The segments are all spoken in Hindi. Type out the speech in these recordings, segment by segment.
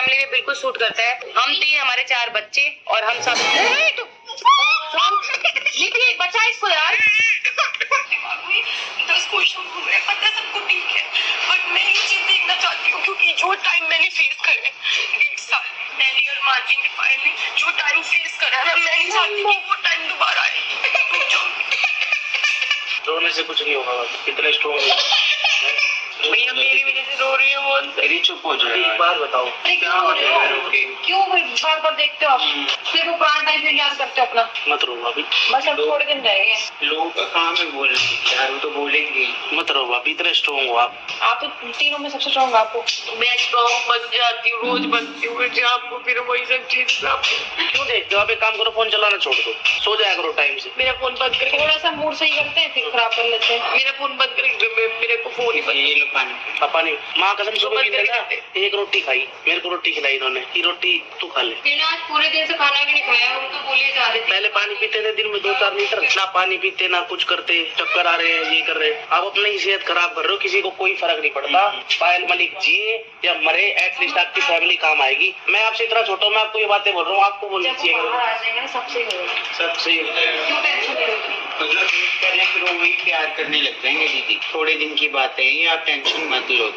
फैमिली में बिल्कुल सूट करता है। हम 3, हमारे 4 बच्चे और हम सब निकली बचा इसको यार। 10 क्वेश्चन घूम रहे, पता है सबको ठीक है, बट मैं ये चीज देखना चाहती हूँ क्योंकि जो टाइम मैंने फेस करे 1.5 साल नैनी और मार्जिन के पाए ने जो टाइम फेस करा है, मैं नहीं चाहती कि वो टाइम दोबारा आए। रोने से कुछ नहीं होगा, कितने स्ट्रॉन्ग भैया मेरी वजह से रो रही है वो। मेरी चुप हो जाए। एक बात बताओ क्यों बार बार देखते हो आप? फिर वो पुराना टाइम फिर याद करते हो अपना। मत रो भाभी, बस अब थोड़े दिन रह गए। लोगों का काम है बोलने यार, वो तो बोलेंगे। मत रो भाभी, इतने स्ट्रॉन्ग हो आप तो तीनों में सबसे स्ट्रॉन्ग आपको। मैं स्ट्रॉन्ग बन जाती हूँ, रोज बनती हूँ, आपको फिर वही सब चीज। क्यों देखते हो? आप एक काम करो, फोन चलाना छोड़ दो, सो जाया करो टाइम से। मेरा फोन बंद करके थोड़ा सा मूड सही करते हैं फिर खराब कर लेते हैं। मेरा फोन बंद करके मेरे को फोन ही पापा ने माँ कसम सुबह एक रोटी खाई, मेरे को रोटी खिलाई इन्होंने कि रोटी तू खा ले। आज पूरे दिन से खाना भी नहीं खाया, हम तो बोले जा रहे थे। पहले पानी पीते थे दिन में 2-4 लीटर, ना पानी पीते ना कुछ करते, चक्कर आ रहे हैं, ये कर रहे हैं। आप अपनी ही सेहत खराब कर रहे हो, किसी को कोई फर्क नहीं पड़ता। पायल मलिक जिए या मरे, एटलीस्ट आपकी फैमिली काम आएगी। मैं आपसे इतना छोटा हूँ, मैं आपको ये बातें बोल रहा हूँ, आपको बोलनी चाहिए। सबसे मतलब फिर वो वही प्यार करने लग जाएंगे दीदी, थोड़े दिन की बात है ये, आप टेंशन मत लो।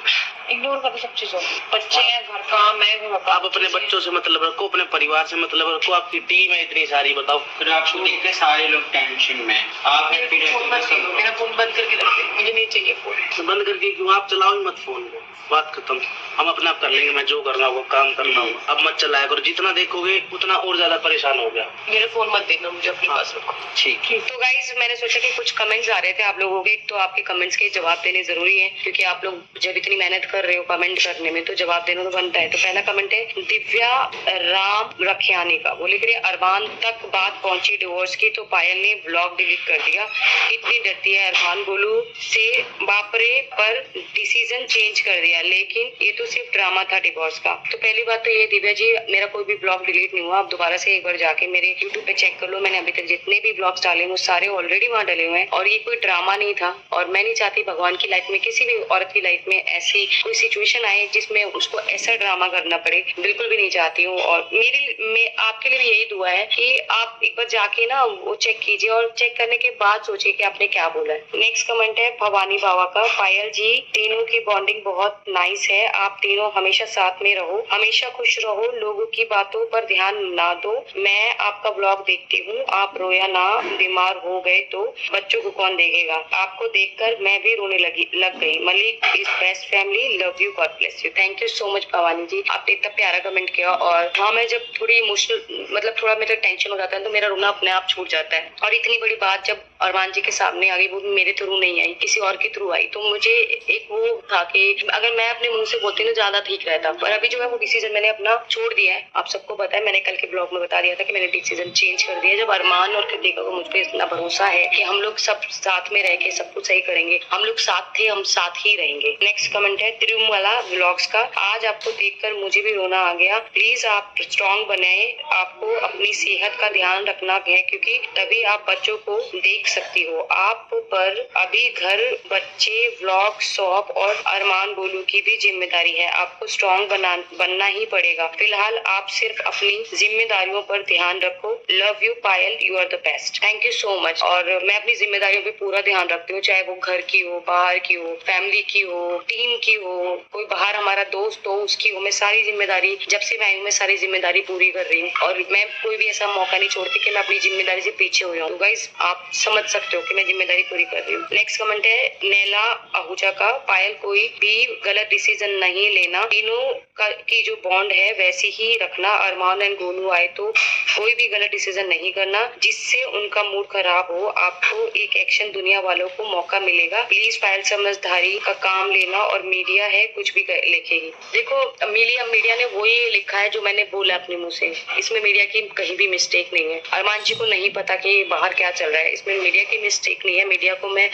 इग्नोर कर दो सब चीजों। बच्चे हैं, घर काम है, आप अपने बच्चों से मतलब रखो, अपने परिवार से मतलब रखो। आपकी टीम है इतनी सारी, बताओ। फिर आपको देख के सारे लोग टेंशन में। आप हैप्पी रहते हो। मेरा फोन बंद करके रखते, मुझे नहीं चाहिए फोन। बंद करके क्यों? आप चलाओ ही मत फोन को, बात खत्म। हम अपना आप कर लेंगे, मैं जो करना होगा काम करना होगा। अब मत चलाया करो, जितना देखोगे उतना और ज्यादा परेशाान हो गया। मेरा फोन मत देना, मुझे अपने पास रखो। ठीक। तो गाइस, मैंने सोचा कि कुछ कमेंट्स आ रहे थे आप लोगों के, तो आपके कमेंट्स के जवाब देने जरूरी है, क्योंकि आप लोग जब इतनी मेहनत कर रहे हो कमेंट करने में, तो जवाब देना तो बनता है। तो पहला कमेंट है दिव्या राम रखियानी का। बोले कि अरमान तक बात पहुंची डिवोर्स की तो पायल ने ब्लॉग डिलीट कर दिया। कितनी डरती है अरमान गोलू से, बापरे, पर डिसीजन चेंज कर दिया। लेकिन ये तो सिर्फ ड्रामा था डिवोर्स का। तो पहली बात तो ये दिव्या जी, मेरा कोई भी ब्लॉग डिलीट नहीं हुआ। आप दोबारा से एक बार जाके मेरे यूट्यूब पे चेक कर लो, मैंने अभी तक जितने भी ब्लॉग्स डाले वो सारे ऑलरेडी वहाँ डले हुए हैं, और ये कोई ड्रामा नहीं था। और मैं नहीं चाहती भगवान की लाइफ में, किसी भी औरत की लाइफ में ऐसी कोई सिचुएशन आए जिसमें उसको ऐसा ड्रामा करना पड़े, बिल्कुल भी नहीं चाहती हूँ। और मैं आपके लिए भी यही दुआ है कि आप एक बार जाके ना वो चेक कीजिए, और चेक करने के बाद सोचिए कि आपने क्या बोला है। नेक्स्ट कमेंट है भवानी बाबा का। पायल जी, तीनों की बॉन्डिंग बहुत नाइस है, आप तीनों हमेशा साथ में रहो, हमेशा खुश रहो, लोगों की बातों पर ध्यान ना दो। मैं आपका ब्लॉग देखती हूँ, आप रोया ना, बीमार हो गए तो बच्चों को कौन देखेगा? आपको देखकर मैं भी रोने लग गई। Malik is best family, love you, god bless you. Thank you so much Bhavani ji, आपने इतना प्यारा कमेंट किया। और हाँ, मैं जब थोड़ी इमोशनल, मतलब थोड़ा मेरा टेंशन हो जाता है, तो मेरा रोना अपने आप छूट जाता है। और इतनी बड़ी बात जब अरमान जी के सामने आ गई, वो मेरे थ्रू नहीं आई, किसी और के थ्रू आई, तो मुझे एक वो था कि अगर मैं अपने मुंह से बोलती ना ज्यादा ठीक रहता। पर अभी जो है वो डिसीजन मैंने अपना छोड़ दिया है। आप सबको पता है, मैंने कल के ब्लॉग में बता दिया था कि मैंने डिसीजन चेंज कर दिया। जब अरमान और कृतिका को मुझ पर इतना भरोसा है कि हम लोग सब साथ में रह के सब कुछ सही करेंगे, हम लोग साथ थे, हम साथ ही रहेंगे। नेक्स्ट कमेंट है तिरुमला व्लॉग्स का। आज आपको देखकर मुझे भी रोना आ गया, प्लीज आप स्ट्रॉन्ग बनाए, आपको अपनी सेहत का ध्यान रखना है, क्योंकि तभी आप बच्चों को देख सकती हो। आप पर अभी घर, बच्चे, व्लॉग, शॉप और अरमान गोलू की भी जिम्मेदारी है, आपको स्ट्रॉन्ग बनना ही पड़ेगा। फिलहाल आप सिर्फ अपनी जिम्मेदारियों पर ध्यान रखो। Love you Payal, you are the best. Thank you so much. और मैं अपनी जिम्मेदारियों पे पूरा ध्यान रखती हूँ, चाहे वो घर की हो, बाहर की हो, फैमिली की हो, टीम की हो, कोई बाहर हमारा दोस्त हो उसकी हो, मैं सारी जिम्मेदारी, जब से मैं आई हूँ मैं सारी जिम्मेदारी पूरी कर रही हूँ। और मैं कोई भी ऐसा मौका नहीं छोड़ती कि मैं अपनी जिम्मेदारी से पीछे हुई हूँ। तो गाइस, आप समझ सकते हो कि मैं जिम्मेदारी पूरी कर रही हूँ। नेक्स्ट कमेंट है नैला आहूजा का। पायल, कोई भी गलत डिसीजन नहीं लेना, तीनों की जो बॉन्ड है वैसी ही रखना। अरमान एंड गोलू आए तो कोई भी गलत डिसीजन नहीं करना जिससे उनका मूड खराब हो। आपको एक एक्शन दुनिया वालों को मौका मिलेगा। प्लीज पायल समझदारी का काम लेना, और मीडिया है कुछ भी लिखेगी। देखो, मीडिया ने वही लिखा है जो मैंने बोला अपने मुंह से, इसमें मीडिया की कहीं भी मिस्टेक नहीं है। अरमान जी को नहीं पता कि बाहर क्या चल रहा है, इसमें मीडिया की मिस्टेक नहीं है। मीडिया को मैं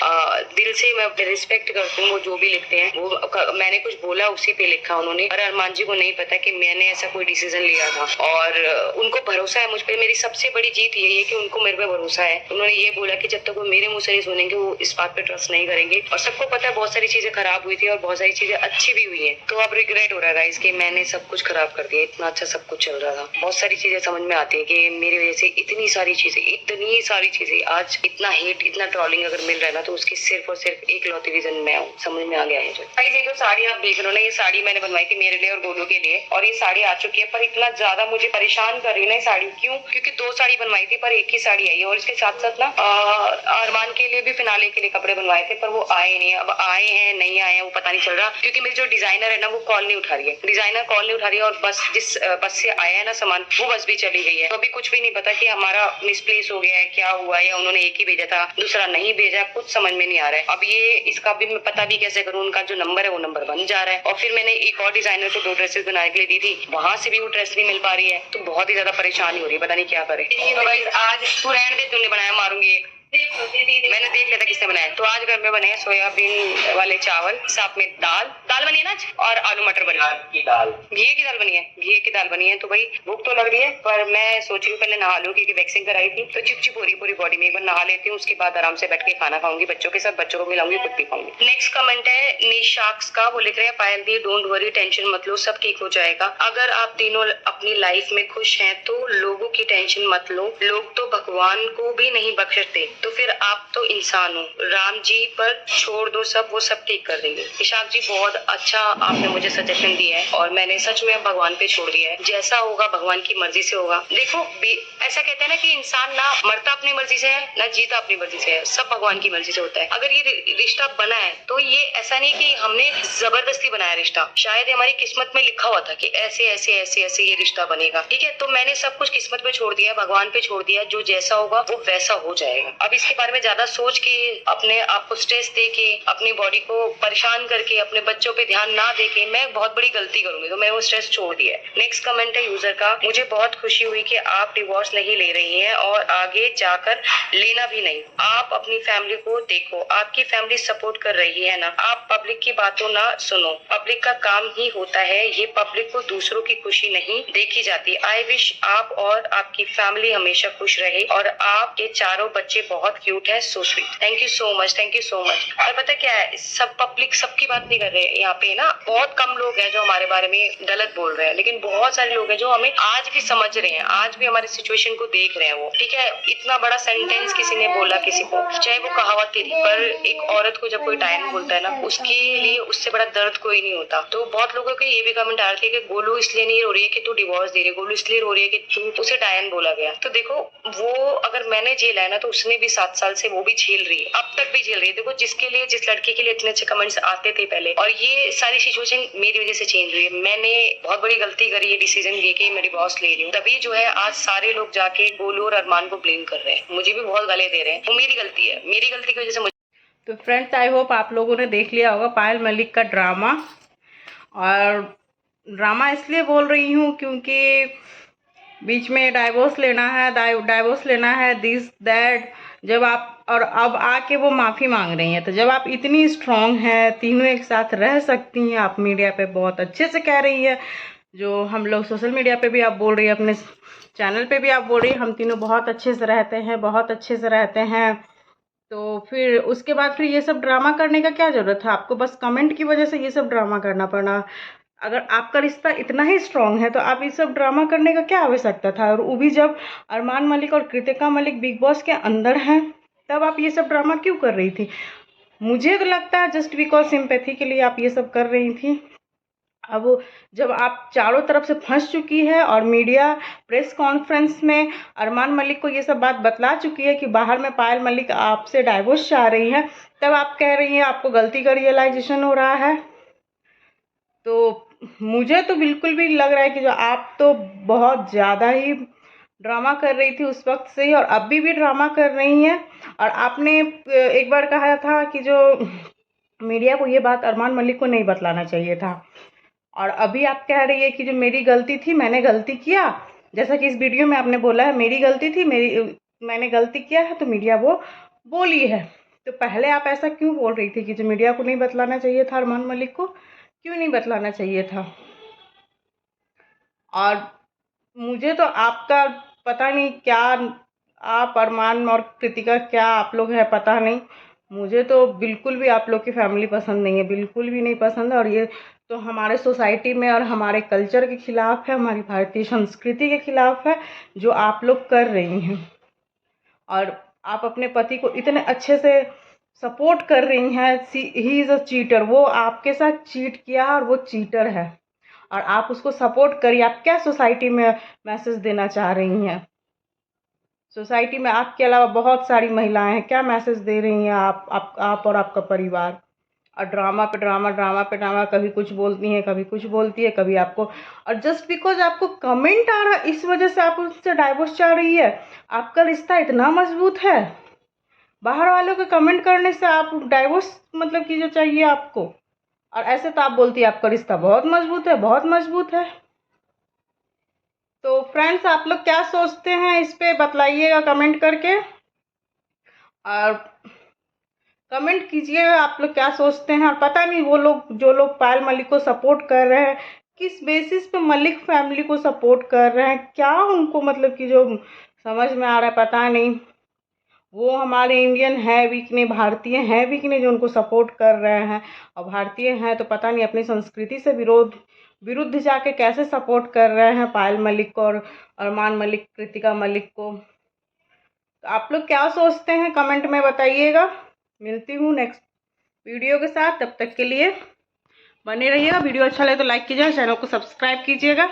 दिल से मैं रिस्पेक्ट करती हूँ, वो जो भी लिखते हैं वो मैंने कुछ बोला उसी पे लिखा उन्होंने। और अरमान जी को नहीं पता कि मैंने ऐसा कोई डिसीजन लिया था, और उनको भरोसा है मुझ पे। मेरी सबसे बड़ी जीत यही है कि उनको मेरे पे भरोसा है। उन्होंने ये बोला कि जब तक वो मेरे मुंह से नहीं सुनेंगे वो इस बात पे ट्रस्ट नहीं करेंगे। और सबको पता है बहुत सारी चीजें खराब हुई थी और बहुत सारी चीजें चीजें अच्छी भी हुई है, तो अब रिग्रेट हो रहा है गाइस कि मैंने सब कुछ खराब कर दिया। इतना अच्छा सब कुछ चल रहा था, बहुत सारी चीजें समझ में आती है कि मेरी वजह से इतनी सारी चीजें आज इतना हेट, इतना ट्रोलिंग अगर मिल रहा है ना, तो उसकी सिर्फ और सिर्फ एक लौती रीजन मैं हूँ। समझ में आ गया है। जो गाइस ये जो साड़ी आप देख रहे हो ना, ये साड़ी मैंने बनवाई थी मेरे लिए और गोलू के लिए, और ये साड़ी आ चुकी है। पर इतना ज्यादा मुझे परेशान कर रही है ना ये साड़ी, क्यों? क्योंकि 2 साड़ी बनवाई थी पर एक ही साड़ी आई है, और इसके साथ साथ ना अरमान के लिए भी फिनाले के लिए कपड़े बनवाए थे, पर वो आए नहीं। अब आए हैं नहीं आए हैं वो पता नहीं चल रहा, क्योंकि मेरी जो डिजाइनर है ना वो कॉल नहीं उठा रही है। डिजाइनर कॉल नहीं उठा रही है, और बस जिस बस से आया है ना सामान, वो बस भी चली गई है। तो अभी कुछ भी नहीं पता कि हमारा मिसप्लेस हो गया है, क्या हुआ है, या उन्होंने एक ही भेजा था दूसरा नहीं भेजा, कुछ समझ में नहीं आ रहा है। अब ये इसका भी मैं पता भी कैसे करूँ, उनका जो नंबर है वो नंबर बन जा रहा है। और फिर मैंने एक और डिजाइनर को 2 ड्रेसेस बनाने के लिए दी थी, वहां से भी वो ड्रेस नहीं मिल पा रही है, तो बहुत ही ज्यादा परेशानी हो रही है, पता नहीं क्या करे। आज तू रहने दे, तूने बनाया मारूंगी। मैंने देख लिया था किसने बनाया। तो आज घर में बने हैं सोयाबीन वाले चावल, साथ में दाल बनी है ना, और आलू मटर बनी है। की दाल, घी की दाल बनी है, घी की दाल बनी है। तो भाई भूख तो लग रही है, पर मैं सोच रही हूँ पहले नहा लूं, क्योंकि वैक्सीन कराई थी तो चिपचिप हो रही पूरी बॉडी में। एक बार नहा लेती हूँ, उसके बाद आराम से बैठ के खाना खाऊंगी बच्चों के साथ, बच्चों को मिलाऊंगी, खुद भी खाऊंगी। नेक्स्ट कमेंट है निशाक्स का, वो लिख रहे हैं पायल दी डोंट वरी, टेंशन मत लो, सब ठीक हो जाएगा। अगर आप तीनों अपनी लाइफ में खुश हैं तो लोगों की टेंशन मत लो, लोग तो भगवान को भी नहीं बख्शते, तो फिर आप तो इंसान हो। राम जी पर छोड़ दो सब, वो सब ठीक कर देंगे। इशाक जी बहुत अच्छा आपने मुझे सजेशन दिया है, और मैंने सच में भगवान पे छोड़ दिया है। जैसा होगा भगवान की मर्जी से होगा। देखो ऐसा कहते हैं ना कि इंसान ना मरता अपनी मर्जी से है, ना जीता अपनी मर्जी से है, सब भगवान की मर्जी से होता है। अगर ये रिश्ता बना है तो ये ऐसा नहीं कि हमने जबरदस्ती बनाया रिश्ता, शायद हमारी किस्मत में लिखा हुआ था कि ऐसे ऐसे ऐसे ऐसे ये रिश्ता बनेगा। ठीक है, तो मैंने सब कुछ किस्मत पे छोड़ दिया, भगवान पे छोड़ दिया, जो जैसा होगा वो वैसा हो जाएगा। अब इसके बारे में ज्यादा सोच के, अपने आप को स्ट्रेस दे के, अपनी बॉडी को परेशान करके, अपने बच्चों पे ध्यान ना दे के मैं बहुत बड़ी गलती करूंगी, तो मैं वो स्ट्रेस छोड़ दिया है। नेक्स्ट कमेंट है यूजर का, मुझे बहुत खुशी हुई कि आप डिवोर्स नहीं ले रही हैं और आगे जाकर लेना भी नहीं। आप अपनी फैमिली को देखो, आपकी फैमिली सपोर्ट कर रही है ना। आप पब्लिक की बातों ना सुनो, पब्लिक का काम ही होता है ये, पब्लिक को दूसरों की खुशी नहीं देखी जाती। आई विश आप और आपकी फैमिली हमेशा खुश रहे, और आपके चारों बच्चे बहुत क्यूट है, so sweet. Thank you so much, thank you so much. और पता क्या है, सब पब्लिक सबकी बात नहीं कर रहे हैं यहाँ पे ना, बहुत कम लोग हैं जो हमारे बारे में गलत बोल रहे हैं, लेकिन बहुत सारे लोग हैं जो हमें आज भी समझ रहे हैं, आज भी हमारी सिचुएशन को देख रहे हैं। वो ठीक है, इतना बड़ा सेंटेंस किसी ने बोला किसी को, चाहे वो कहावत थी, पर एक औरत को जब कोई डायन बोलता है ना, उसके लिए उससे बड़ा दर्द कोई नहीं होता। तो बहुत लोगों के ये भी कमेंट आ रहे थे कि गोलू इसलिए नहीं रो रही है कि तू डिवोर्स दे रही है, गोलू इसलिए रो रही है कि तू उसे डायन बोला गया। तो देखो, वो अगर मैंने झेला है ना, तो उसने भी 7 साल से वो भी झेल रही है, अब तक भी झेल रही है। देखो, जिसके लिए, जिस लड़के के लिए इतने अच्छे कमेंट्स आते थे पहले, और ये सारी सिचुएशन मेरी वजह से चेंज हुई है। मैंने बहुत बड़ी गलती करी है डिसीजन लेके मैं डिवोर्स ले रही हूँ, तभी जो है आज सारे लोग जाके गोलू और अरमान को ब्लेम कर रहे हैं, मुझे भी बहुत गाली दे रहे हैं। वो मेरी गलती है, मेरी गलती की वजह से। तो फ्रेंड्स, आई होप आप लोगों ने देख लिया होगा पायल मलिक का ड्रामा। और ड्रामा इसलिए बोल रही हूँ क्योंकि बीच में डाइवोर्स लेना है, दिस दैट, जब आप, और अब आके वो माफ़ी मांग रही हैं। तो जब आप इतनी स्ट्रांग हैं, तीनों एक साथ रह सकती हैं, आप मीडिया पे बहुत अच्छे से कह रही है, जो हम लोग सोशल मीडिया पे भी आप बोल रही है, अपने चैनल पे भी आप बोल रही है, हम तीनों बहुत अच्छे से रहते हैं, तो फिर उसके बाद फिर ये सब ड्रामा करने का क्या ज़रूरत है? आपको बस कमेंट की वजह से ये सब ड्रामा करना पड़ा। अगर आपका रिश्ता इतना ही स्ट्रांग है तो आप ये सब ड्रामा करने का क्या आवश्यकता था? और वो भी जब अरमान मलिक और कृतिका मलिक बिग बॉस के अंदर हैं, तब आप ये सब ड्रामा क्यों कर रही थी? मुझे तो लगता है जस्ट बिकॉज सिंपैथी के लिए आप ये सब कर रही थी। अब जब आप चारों तरफ से फंस चुकी है और मीडिया प्रेस कॉन्फ्रेंस में अरमान मलिक को ये सब बात बतला चुकी है कि बाहर में पायल मलिक आपसे डाइवोर्स चाह रही है, तब आप कह रही हैं आपको गलती का रियलाइजेशन हो रहा है। तो मुझे तो बिल्कुल भी लग रहा है कि जो आप तो बहुत ज़्यादा ही ड्रामा कर रही थी उस वक्त से ही, और अभी भी ड्रामा कर रही हैं। और आपने एक बार कहा था कि जो मीडिया को ये बात अरमान मलिक को नहीं बतलाना चाहिए था, और अभी आप कह रही है कि जो मेरी गलती थी, मैंने गलती किया, जैसा कि इस वीडियो में आपने बोला है मेरी गलती थी, मैंने गलती किया है, तो मीडिया वो बोली है। तो पहले आप ऐसा क्यों बोल रही थी कि जो मीडिया को नहीं बतलाना चाहिए था, अरमान मलिक को क्यों नहीं बतलाना चाहिए था? और मुझे तो आपका पता नहीं क्या, आप अरमान और कृतिका क्या आप लोग हैं पता नहीं, मुझे तो बिल्कुल भी आप लोग की फैमिली पसंद नहीं है, बिल्कुल भी नहीं पसंद है। और ये तो हमारे सोसाइटी में और हमारे कल्चर के खिलाफ है, हमारी भारतीय संस्कृति के खिलाफ है जो आप लोग कर रही हैं। और आप अपने पति को इतने अच्छे से सपोर्ट कर रही हैं। ही इज़ अ चीटर, वो आपके साथ चीट किया और वो चीटर है और आप उसको सपोर्ट करिए। आप क्या सोसाइटी में मैसेज देना चाह रही हैं? सोसाइटी में आपके अलावा बहुत सारी महिलाएं हैं, क्या मैसेज दे रही हैं आप और आपका परिवार? और ड्रामा पे ड्रामा, ड्रामा पे ड्रामा, कभी कुछ बोलती हैं, कभी कुछ बोलती है, कभी आपको। और जस्ट बिकॉज आपको कमेंट आ रहा इस वजह से आप उससे डाइवोर्स चाह रही है। आपका रिश्ता इतना मजबूत है, बाहर वालों के कमेंट करने से आप डाइवोर्स मतलब कि जो चाहिए आपको? और ऐसे तो आप बोलती है आपका रिश्ता बहुत मजबूत है, बहुत मजबूत है। तो फ्रेंड्स, आप लोग क्या सोचते हैं इस पे बतलाइएगा कमेंट करके। और कमेंट कीजिएगा आप लोग क्या सोचते हैं। और पता नहीं वो लोग जो लोग पायल मलिक को सपोर्ट कर रहे हैं किस बेसिस पे मलिक फैमिली को सपोर्ट कर रहे हैं, क्या उनको मतलब कि जो समझ में आ रहा है पता नहीं। वो हमारे इंडियन है भी कि नहीं, भारतीय हैं भी कि नहीं जो उनको सपोर्ट कर रहे हैं। और भारतीय हैं तो पता नहीं अपनी संस्कृति से विरुद्ध जाके कैसे सपोर्ट कर रहे हैं पायल मलिक को और अरमान मलिक, कृतिका मलिक को। तो आप लोग क्या सोचते हैं कमेंट में बताइएगा। मिलती हूँ नेक्स्ट वीडियो के साथ, तब तक के लिए बने रहिएगा। वीडियो अच्छा लगे तो लाइक कीजिएगा, चैनल को सब्सक्राइब कीजिएगा।